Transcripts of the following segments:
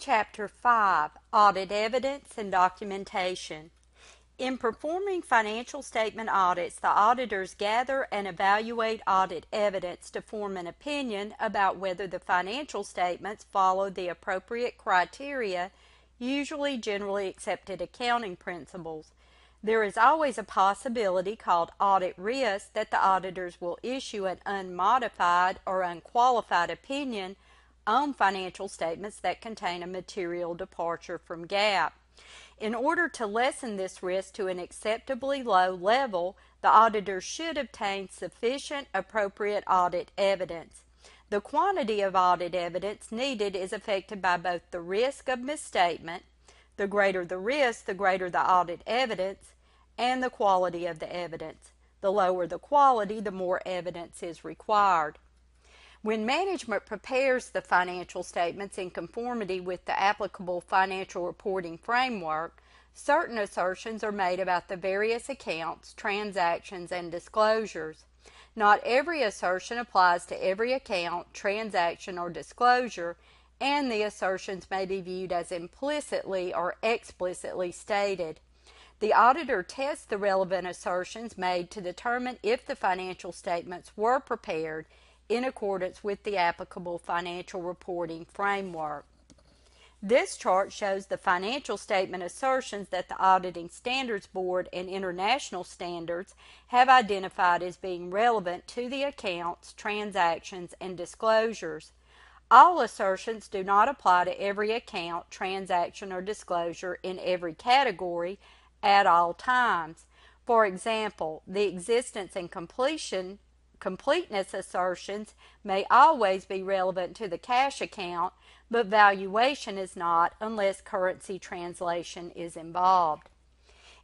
Chapter 5, Audit Evidence and Documentation. In performing financial statement audits, the auditors gather and evaluate audit evidence to form an opinion about whether the financial statements follow the appropriate criteria, usually generally accepted accounting principles. There is always a possibility called audit risk that the auditors will issue an unmodified or unqualified opinion on financial statements that contain a material departure from GAAP. In order to lessen this risk to an acceptably low level, the auditor should obtain sufficient appropriate audit evidence. The quantity of audit evidence needed is affected by both the risk of misstatement, the greater the risk, the greater the audit evidence, and the quality of the evidence. The lower the quality, the more evidence is required. When management prepares the financial statements in conformity with the applicable financial reporting framework, certain assertions are made about the various accounts, transactions, and disclosures. Not every assertion applies to every account, transaction, or disclosure, and the assertions may be viewed as implicitly or explicitly stated. The auditor tests the relevant assertions made to determine if the financial statements were prepared in accordance with the applicable financial reporting framework. This chart shows the financial statement assertions that the Auditing Standards Board and international standards have identified as being relevant to the accounts, transactions, and disclosures. All assertions do not apply to every account, transaction, or disclosure in every category at all times. For example, the existence and completeness assertions may always be relevant to the cash account, but valuation is not unless currency translation is involved.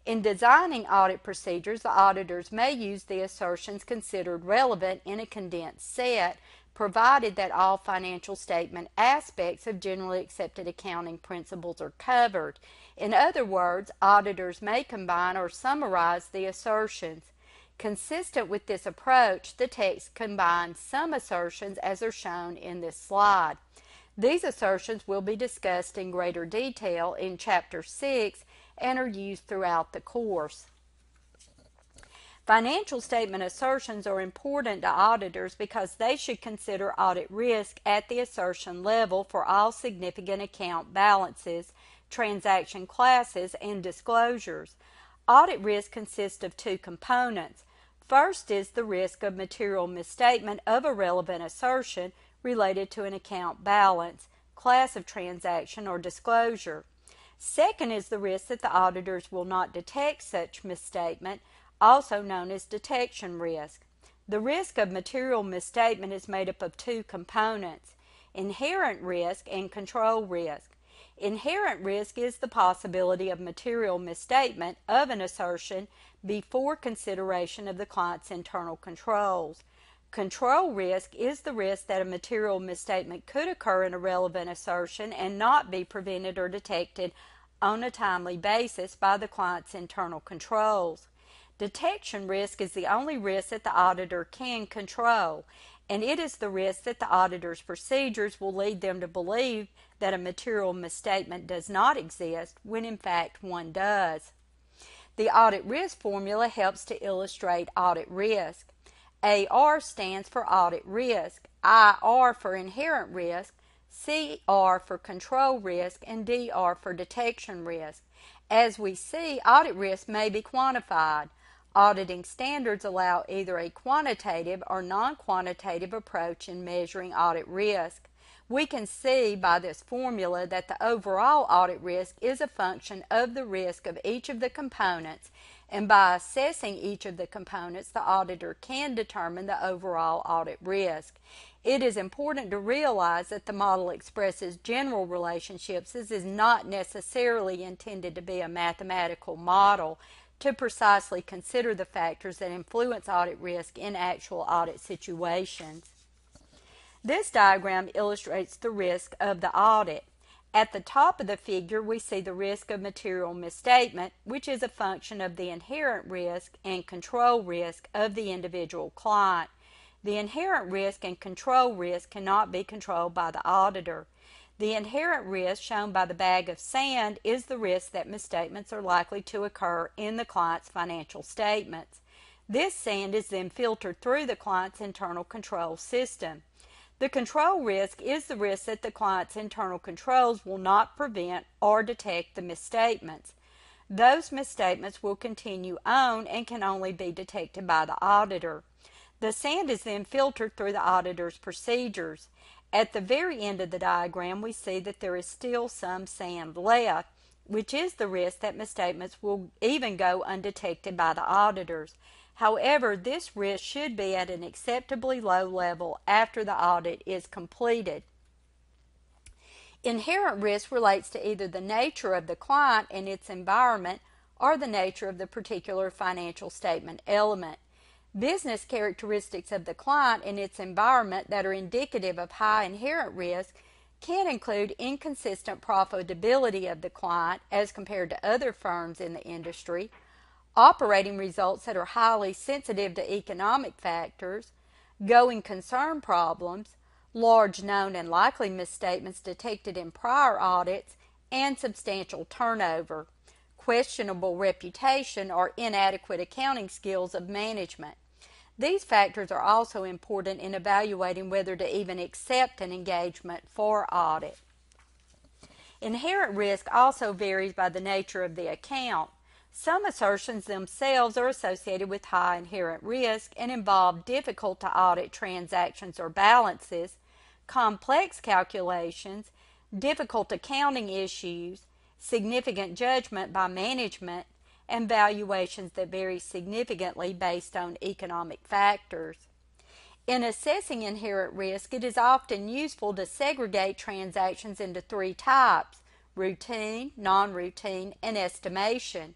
In designing audit procedures, the auditors may use the assertions considered relevant in a condensed set, provided that all financial statement aspects of generally accepted accounting principles are covered. In other words, auditors may combine or summarize the assertions. Consistent with this approach, the text combines some assertions as are shown in this slide. These assertions will be discussed in greater detail in Chapter 6 and are used throughout the course. Financial statement assertions are important to auditors because they should consider audit risk at the assertion level for all significant account balances, transaction classes, and disclosures. Audit risk consists of two components. First is the risk of material misstatement of a relevant assertion related to an account balance, class of transaction, or disclosure. Second is the risk that the auditors will not detect such misstatement, also known as detection risk. The risk of material misstatement is made up of two components: inherent risk and control risk. Inherent risk is the possibility of material misstatement of an assertion before consideration of the client's internal controls. Control risk is the risk that a material misstatement could occur in a relevant assertion and not be prevented or detected on a timely basis by the client's internal controls. Detection risk is the only risk that the auditor can control, and it is the risk that the auditor's procedures will lead them to believe that a material misstatement does not exist when in fact one does. The audit risk formula helps to illustrate audit risk. AR stands for audit risk, IR for inherent risk, CR for control risk, and DR for detection risk. As we see, audit risk may be quantified. Auditing standards allow either a quantitative or non-quantitative approach in measuring audit risk. We can see by this formula that the overall audit risk is a function of the risk of each of the components, and by assessing each of the components, the auditor can determine the overall audit risk. It is important to realize that the model expresses general relationships. This is not necessarily intended to be a mathematical model to precisely consider the factors that influence audit risk in actual audit situations. This diagram illustrates the risk of the audit. At the top of the figure, we see the risk of material misstatement, which is a function of the inherent risk and control risk of the individual client. The inherent risk and control risk cannot be controlled by the auditor. The inherent risk shown by the bag of sand is the risk that misstatements are likely to occur in the client's financial statements. This sand is then filtered through the client's internal control system. The control risk is the risk that the client's internal controls will not prevent or detect the misstatements. Those misstatements will continue on and can only be detected by the auditor. The sand is then filtered through the auditor's procedures. At the very end of the diagram, we see that there is still some sand left, which is the risk that misstatements will even go undetected by the auditors. However, this risk should be at an acceptably low level after the audit is completed. Inherent risk relates to either the nature of the client and its environment or the nature of the particular financial statement element. Business characteristics of the client and its environment that are indicative of high inherent risk can include inconsistent profitability of the client as compared to other firms in the industry, operating results that are highly sensitive to economic factors, going concern problems, large known and likely misstatements detected in prior audits, and substantial turnover, questionable reputation, or inadequate accounting skills of management. These factors are also important in evaluating whether to even accept an engagement for audit. Inherent risk also varies by the nature of the account. Some assertions themselves are associated with high inherent risk and involve difficult to audit transactions or balances, complex calculations, difficult accounting issues, significant judgment by management, and valuations that vary significantly based on economic factors. In assessing inherent risk, it is often useful to segregate transactions into three types: routine, non-routine, and estimation.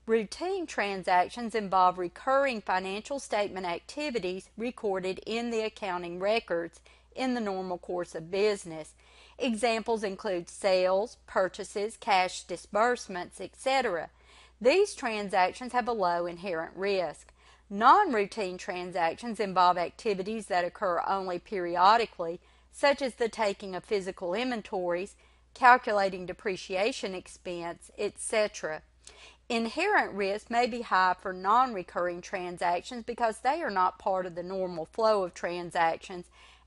Routine transactions involve recurring financial statement activities recorded in the accounting records in the normal course of business. Examples include sales, purchases, cash disbursements, etc. These transactions have a low inherent risk. Non-routine transactions involve activities that occur only periodically, such as the taking of physical inventories, calculating depreciation expense, etc. Inherent risk may be high for non-recurring transactions because they are not part of the normal flow of transactions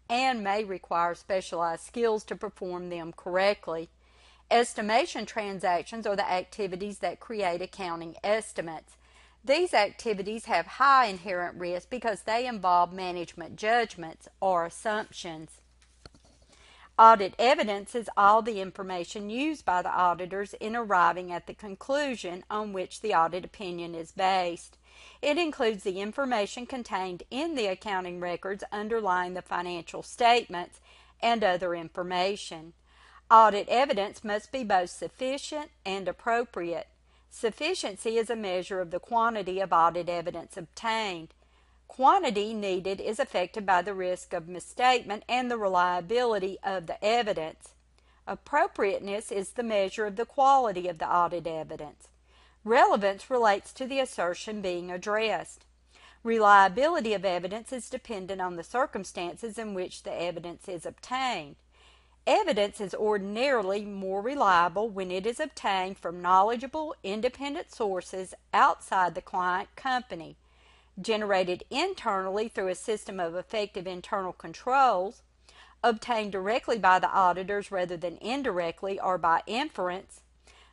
and may require specialized skills to perform them correctly. Estimation transactions are the activities that create accounting estimates. These activities have high inherent risk because they involve management judgments or assumptions. Audit evidence is all the information used by the auditors in arriving at the conclusion on which the audit opinion is based. It includes the information contained in the accounting records underlying the financial statements and other information. Audit evidence must be both sufficient and appropriate. Sufficiency is a measure of the quantity of audit evidence obtained. Quantity needed is affected by the risk of misstatement and the reliability of the evidence. Appropriateness is the measure of the quality of the audit evidence. Relevance relates to the assertion being addressed. Reliability of evidence is dependent on the circumstances in which the evidence is obtained. Evidence is ordinarily more reliable when it is obtained from knowledgeable, independent sources outside the client company, generated internally through a system of effective internal controls, obtained directly by the auditors rather than indirectly or by inference,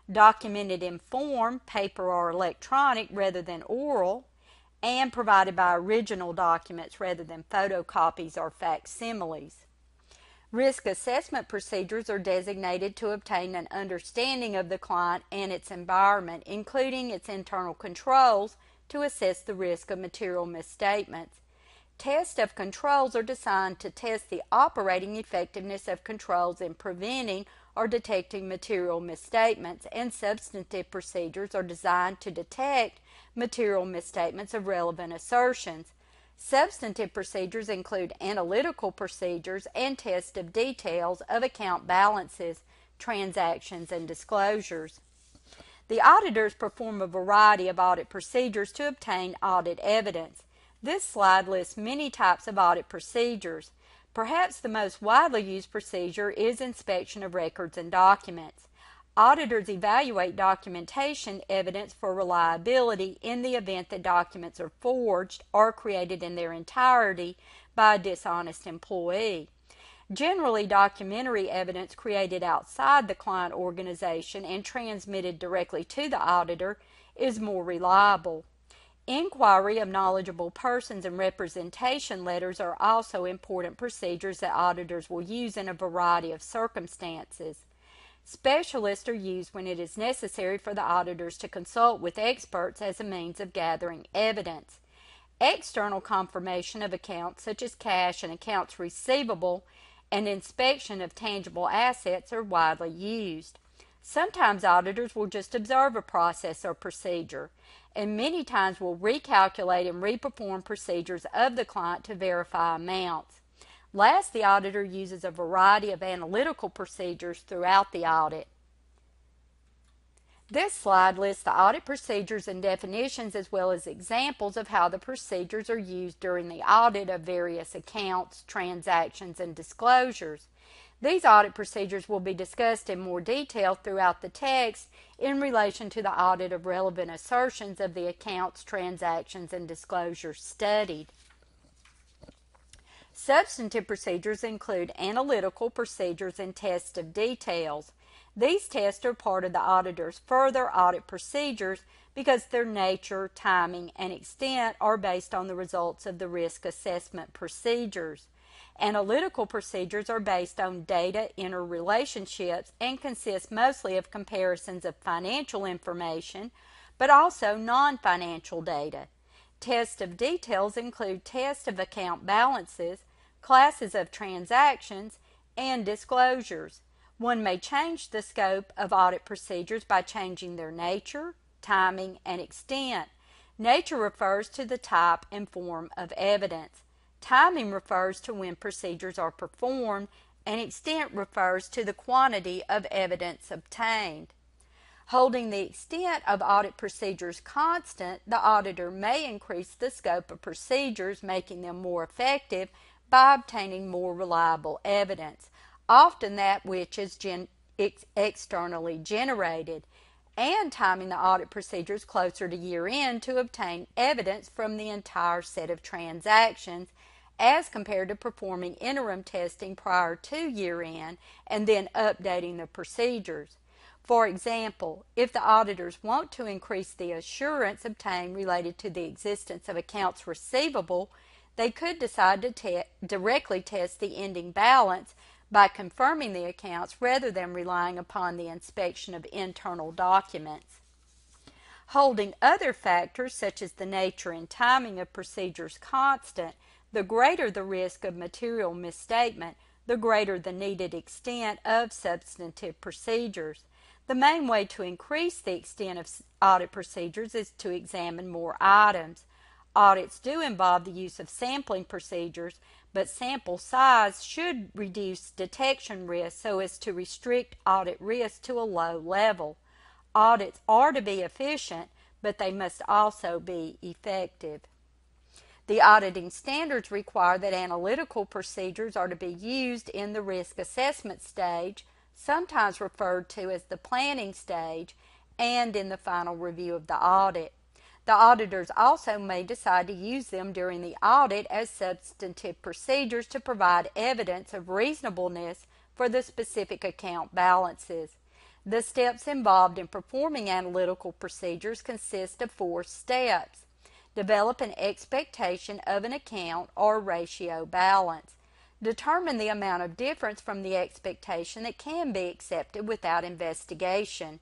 documented in form, paper or electronic rather than oral, and provided by original documents rather than photocopies or facsimiles. Risk assessment procedures are designated to obtain an understanding of the client and its environment, including its internal controls, to assess the risk of material misstatements. Tests of controls are designed to test the operating effectiveness of controls in preventing or detecting material misstatements, and substantive procedures are designed to detect material misstatements of relevant assertions. Substantive procedures include analytical procedures and test of details of account balances, transactions, and disclosures. The auditors perform a variety of audit procedures to obtain audit evidence. This slide lists many types of audit procedures. Perhaps the most widely used procedure is inspection of records and documents. Auditors evaluate documentation evidence for reliability in the event that documents are forged or created in their entirety by a dishonest employee. Generally, documentary evidence created outside the client organization and transmitted directly to the auditor is more reliable. Inquiry of knowledgeable persons and representation letters are also important procedures that auditors will use in a variety of circumstances. Specialists are used when it is necessary for the auditors to consult with experts as a means of gathering evidence. External confirmation of accounts such as cash and accounts receivable and inspection of tangible assets are widely used. Sometimes auditors will just observe a process or procedure, and many times will recalculate and reperform procedures of the client to verify amounts. Last, the auditor uses a variety of analytical procedures throughout the audit. This slide lists the audit procedures and definitions as well as examples of how the procedures are used during the audit of various accounts, transactions, and disclosures. These audit procedures will be discussed in more detail throughout the text in relation to the audit of relevant assertions of the accounts, transactions, and disclosures studied. Substantive procedures include analytical procedures and tests of details. These tests are part of the auditor's further audit procedures because their nature, timing, and extent are based on the results of the risk assessment procedures. Analytical procedures are based on data interrelationships and consist mostly of comparisons of financial information, but also non-financial data. Tests of details include tests of account balances, classes of transactions, and disclosures. One may change the scope of audit procedures by changing their nature, timing, and extent. Nature refers to the type and form of evidence. Timing refers to when procedures are performed, and extent refers to the quantity of evidence obtained. Holding the extent of audit procedures constant, the auditor may increase the scope of procedures, making them more effective by obtaining more reliable evidence, often that which is externally generated, and timing the audit procedures closer to year-end to obtain evidence from the entire set of transactions as compared to performing interim testing prior to year-end and then updating the procedures. For example, if the auditors want to increase the assurance obtained related to the existence of accounts receivable, they could decide to directly test the ending balance by confirming the accounts rather than relying upon the inspection of internal documents. Holding other factors such as the nature and timing of procedures constant, the greater the risk of material misstatement, the greater the needed extent of substantive procedures. The main way to increase the extent of audit procedures is to examine more items. Audits do involve the use of sampling procedures, but sample size should reduce detection risk so as to restrict audit risk to a low level. Audits are to be efficient, but they must also be effective. The auditing standards require that analytical procedures are to be used in the risk assessment stage, sometimes referred to as the planning stage, and in the final review of the audit. The auditors also may decide to use them during the audit as substantive procedures to provide evidence of reasonableness for the specific account balances. The steps involved in performing analytical procedures consist of 4 steps. Develop an expectation of an account or ratio balance. Determine the amount of difference from the expectation that can be accepted without investigation.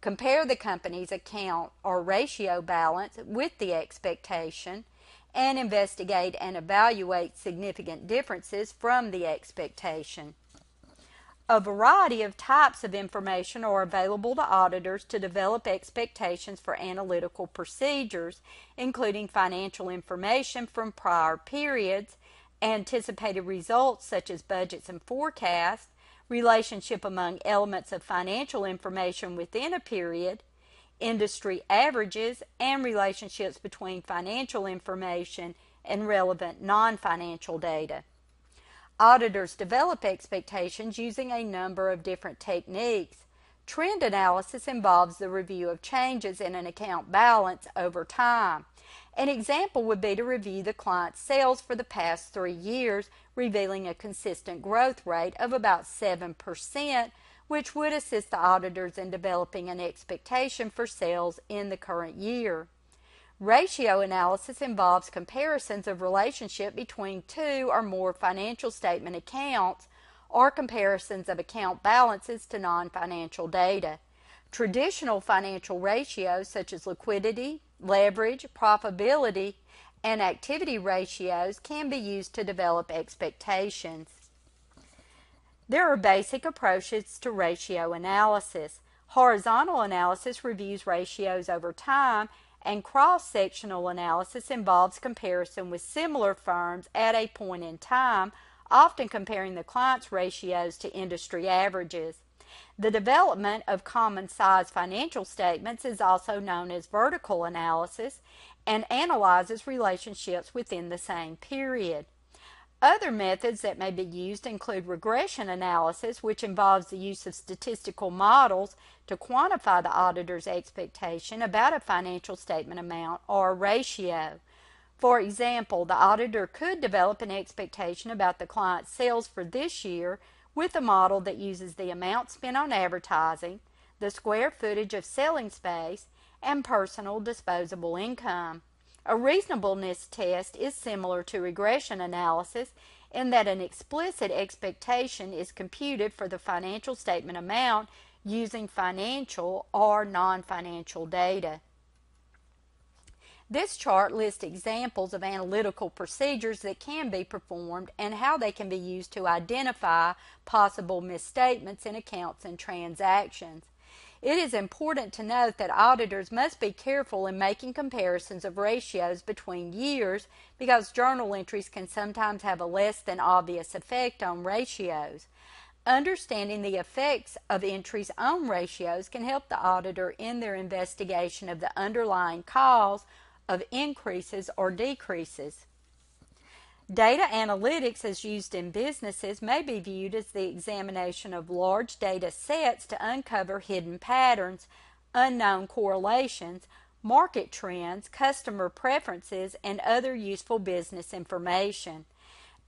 Compare the company's account or ratio balance with the expectation and investigate and evaluate significant differences from the expectation. A variety of types of information are available to auditors to develop expectations for analytical procedures, including financial information from prior periods, anticipated results such as budgets and forecasts, relationship among elements of financial information within a period, industry averages, and relationships between financial information and relevant non-financial data. Auditors develop expectations using a number of different techniques. Trend analysis involves the review of changes in an account balance over time. An example would be to review the client's sales for the past 3 years, revealing a consistent growth rate of about 7%, which would assist the auditors in developing an expectation for sales in the current year. Ratio analysis involves comparisons of relationship between two or more financial statement accounts or comparisons of account balances to non-financial data. Traditional financial ratios such as liquidity, leverage, profitability, and activity ratios can be used to develop expectations. There are basic approaches to ratio analysis. Horizontal analysis reviews ratios over time, and cross-sectional analysis involves comparison with similar firms at a point in time, often comparing the client's ratios to industry averages. The development of common-size financial statements is also known as vertical analysis and analyzes relationships within the same period. Other methods that may be used include regression analysis, which involves the use of statistical models to quantify the auditor's expectation about a financial statement amount or ratio. For example, the auditor could develop an expectation about the client's sales for this year with a model that uses the amount spent on advertising, the square footage of selling space, and personal disposable income. A reasonableness test is similar to regression analysis in that an explicit expectation is computed for the financial statement amount using financial or non-financial data. This chart lists examples of analytical procedures that can be performed and how they can be used to identify possible misstatements in accounts and transactions. It is important to note that auditors must be careful in making comparisons of ratios between years because journal entries can sometimes have a less than obvious effect on ratios. Understanding the effects of entries on ratios can help the auditor in their investigation of the underlying cause of increases or decreases. Data analytics as used in businesses may be viewed as the examination of large data sets to uncover hidden patterns, unknown correlations, market trends, customer preferences, and other useful business information.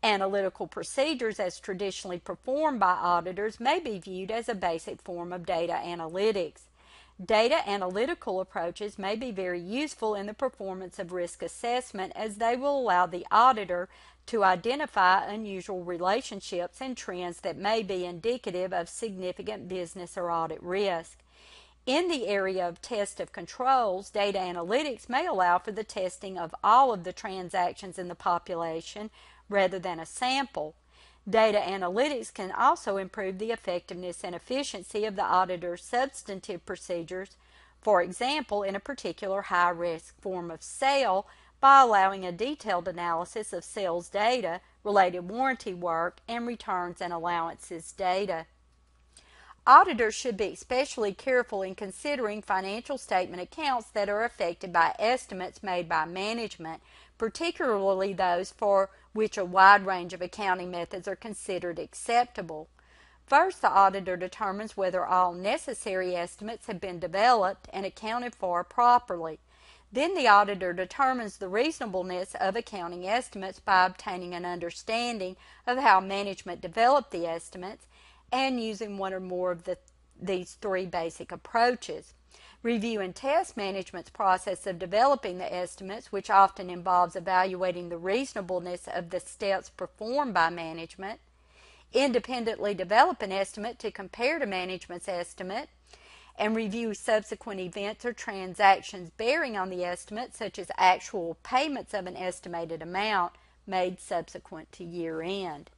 Analytical procedures as traditionally performed by auditors may be viewed as a basic form of data analytics. Data analytical approaches may be very useful in the performance of risk assessment as they will allow the auditor to identify unusual relationships and trends that may be indicative of significant business or audit risk. In the area of test of controls, data analytics may allow for the testing of all of the transactions in the population rather than a sample. Data analytics can also improve the effectiveness and efficiency of the auditor's substantive procedures, for example, in a particular high-risk form of sale, by allowing a detailed analysis of sales data, related warranty work, and returns and allowances data. Auditors should be especially careful in considering financial statement accounts that are affected by estimates made by management, particularly those for which a wide range of accounting methods are considered acceptable. First, the auditor determines whether all necessary estimates have been developed and accounted for properly. Then the auditor determines the reasonableness of accounting estimates by obtaining an understanding of how management developed the estimates and using one or more of these three basic approaches. Review and test management's process of developing the estimates, which often involves evaluating the reasonableness of the steps performed by management. Independently develop an estimate to compare to management's estimate, and review subsequent events or transactions bearing on the estimate, such as actual payments of an estimated amount made subsequent to year end.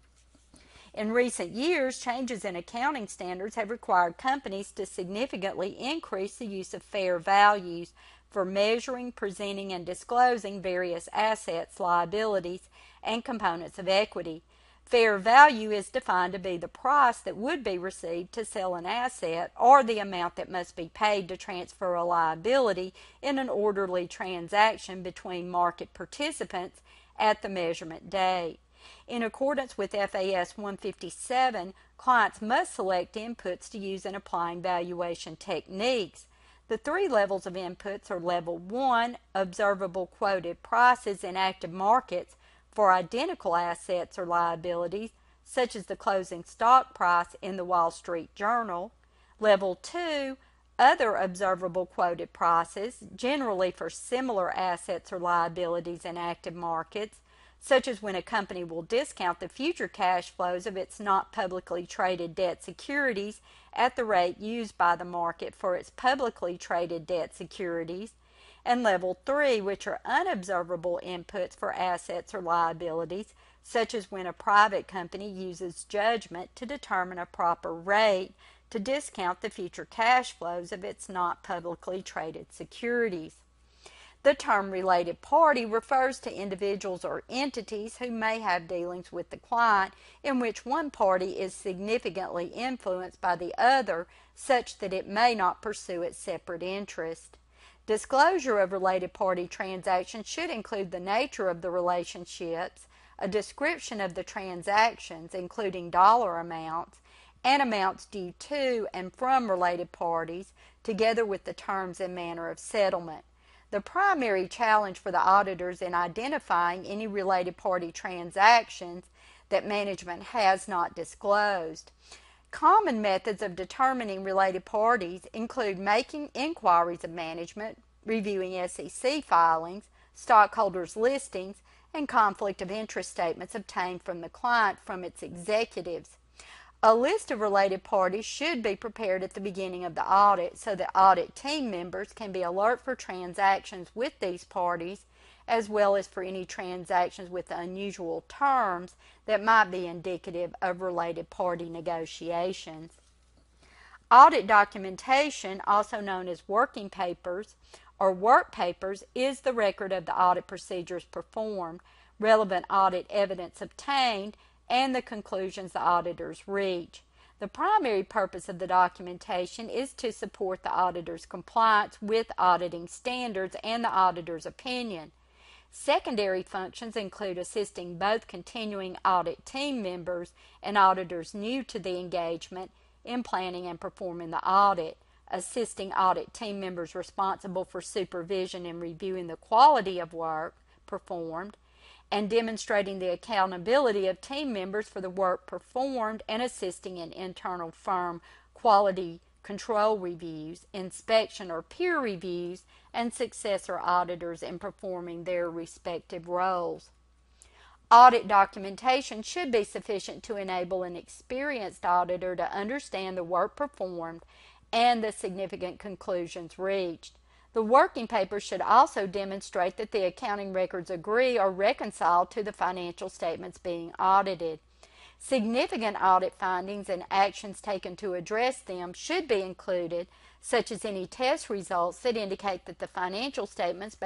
In recent years, changes in accounting standards have required companies to significantly increase the use of fair values for measuring, presenting, and disclosing various assets, liabilities, and components of equity. Fair value is defined to be the price that would be received to sell an asset or the amount that must be paid to transfer a liability in an orderly transaction between market participants at the measurement date. In accordance with FAS 157, clients must select inputs to use in applying valuation techniques. The three levels of inputs are Level 1, observable quoted prices in active markets for identical assets or liabilities, such as the closing stock price in the Wall Street Journal. Level 2, other observable quoted prices, generally for similar assets or liabilities in active markets, such as when a company will discount the future cash flows of its not publicly traded debt securities at the rate used by the market for its publicly traded debt securities. And Level 3, which are unobservable inputs for assets or liabilities, such as when a private company uses judgment to determine a proper rate to discount the future cash flows of its not publicly traded securities. The term related party refers to individuals or entities who may have dealings with the client in which one party is significantly influenced by the other such that it may not pursue its separate interest. Disclosure of related party transactions should include the nature of the relationships, a description of the transactions, including dollar amounts, and amounts due to and from related parties, together with the terms and manner of settlement. The primary challenge for the auditors in identifying any related party transactions that management has not disclosed. Common methods of determining related parties include making inquiries of management, reviewing SEC filings, stockholders' listings, and conflict of interest statements obtained from the client from its executives. A list of related parties should be prepared at the beginning of the audit so that audit team members can be alert for transactions with these parties, as well as for any transactions with unusual terms that might be indicative of related party negotiations. Audit documentation, also known as working papers or work papers, is the record of the audit procedures performed, relevant audit evidence obtained, and the conclusions the auditors reach. The primary purpose of the documentation is to support the auditor's compliance with auditing standards and the auditor's opinion. Secondary functions include assisting both continuing audit team members and auditors new to the engagement in planning and performing the audit, assisting audit team members responsible for supervision and reviewing the quality of work performed, and demonstrating the accountability of team members for the work performed and assisting in internal firm quality control reviews, inspection or peer reviews, and successor auditors in performing their respective roles. Audit documentation should be sufficient to enable an experienced auditor to understand the work performed and the significant conclusions reached. The working papers should also demonstrate that the accounting records agree or reconcile to the financial statements being audited. Significant audit findings and actions taken to address them should be included, such as any test results that indicate that the financial statements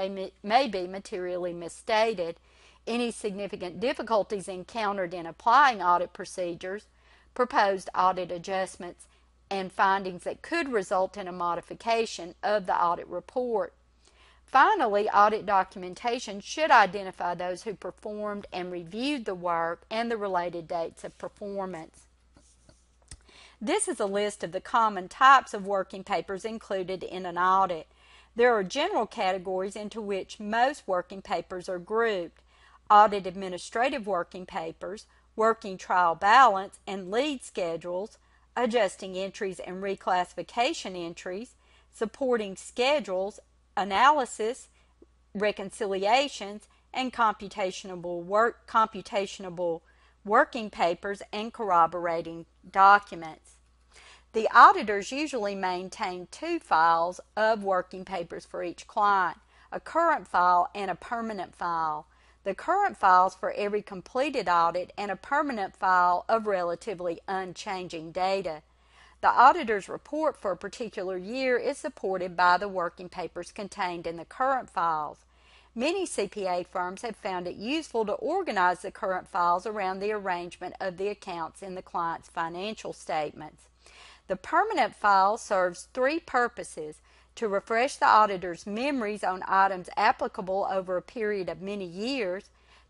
may be materially misstated, any significant difficulties encountered in applying audit procedures, proposed audit adjustments, and findings that could result in a modification of the audit report. Finally, audit documentation should identify those who performed and reviewed the work and the related dates of performance. This is a list of the common types of working papers included in an audit. There are general categories into which most working papers are grouped: audit administrative working papers, working trial balance and lead schedules, adjusting entries and reclassification entries, supporting schedules, analysis, reconciliations, and computational working papers and corroborating documents. The auditors usually maintain 2 files of working papers for each client, a current file and a permanent file. The current files for every completed audit and a permanent file of relatively unchanging data. The auditor's report for a particular year is supported by the working papers contained in the current files. Many CPA firms have found it useful to organize the current files around the arrangement of the accounts in the client's financial statements. The permanent file serves 3 purposes: to refresh the auditor's memories on items applicable over a period of many years,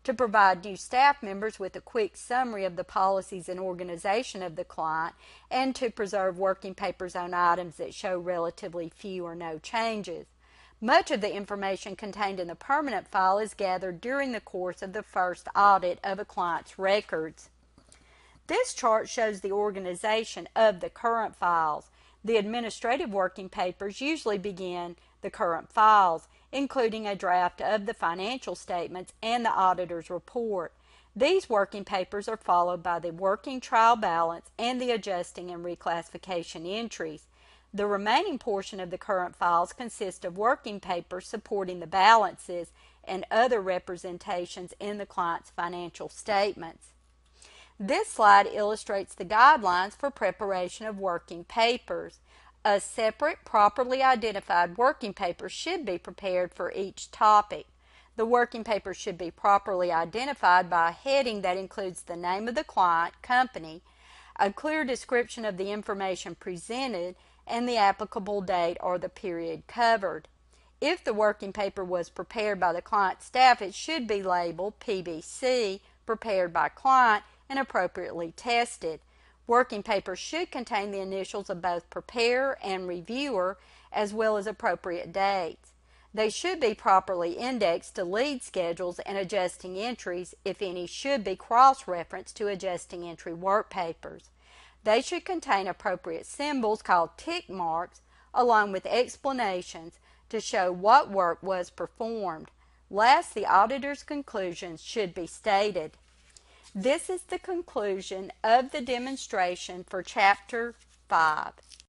to provide new staff members with a quick summary of the policies and organization of the client, and to preserve working papers on items that show relatively few or no changes. Much of the information contained in the permanent file is gathered during the course of the first audit of a client's records. This chart shows the organization of the current files. The administrative working papers usually begin the current files, including a draft of the financial statements and the auditor's report. These working papers are followed by the working trial balance and the adjusting and reclassification entries. The remaining portion of the current files consists of working papers supporting the balances and other representations in the client's financial statements. This slide illustrates the guidelines for preparation of working papers. A separate, properly identified working paper should be prepared for each topic. The working paper should be properly identified by a heading that includes the name of the client, company, a clear description of the information presented, and the applicable date or the period covered. If the working paper was prepared by the client staff, it should be labeled PBC, prepared by client, and appropriately tested. Working papers should contain the initials of both preparer and reviewer, as well as appropriate dates. They should be properly indexed to lead schedules, and adjusting entries, if any, should be cross-referenced to adjusting entry work papers. They should contain appropriate symbols called tick marks, along with explanations to show what work was performed. Last, the auditor's conclusions should be stated. This is the conclusion of the demonstration for Chapter 5.